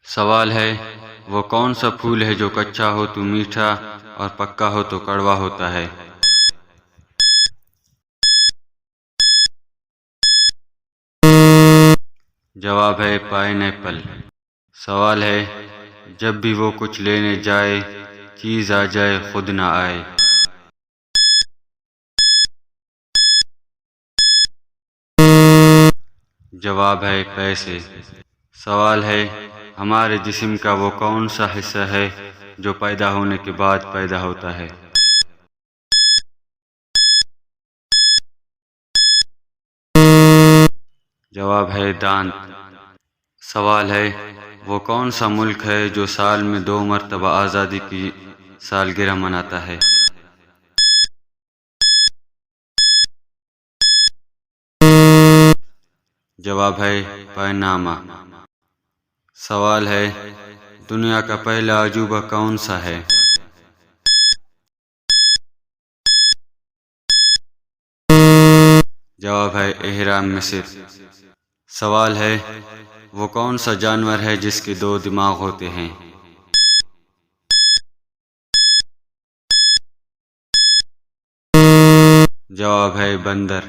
سوال ہے وہ کون سا پھول ہے جو کچا ہو تو میٹھا اور پکا ہو تو کڑوا ہوتا ہے؟ جواب ہے پائن ایپل۔ سوال ہے جب بھی وہ کچھ لینے جائے چیز آ جائے خود نہ آئے۔ جواب ہے پیسے۔ سوال ہے ہمارے جسم کا وہ کون سا حصہ ہے جو پیدا ہونے کے بعد پیدا ہوتا ہے؟ جواب ہے دانت۔ سوال ہے وہ کون سا ملک ہے جو سال میں 2 مرتبہ آزادی کی سالگرہ مناتا ہے؟ جواب ہے پاناما۔ سوال ہے دنیا کا پہلا عجوبہ کون سا ہے؟ جواب ہے اہرام مصر۔ سوال ہے وہ کون سا جانور ہے جس کے 2 دماغ ہوتے ہیں؟ جواب ہے بندر۔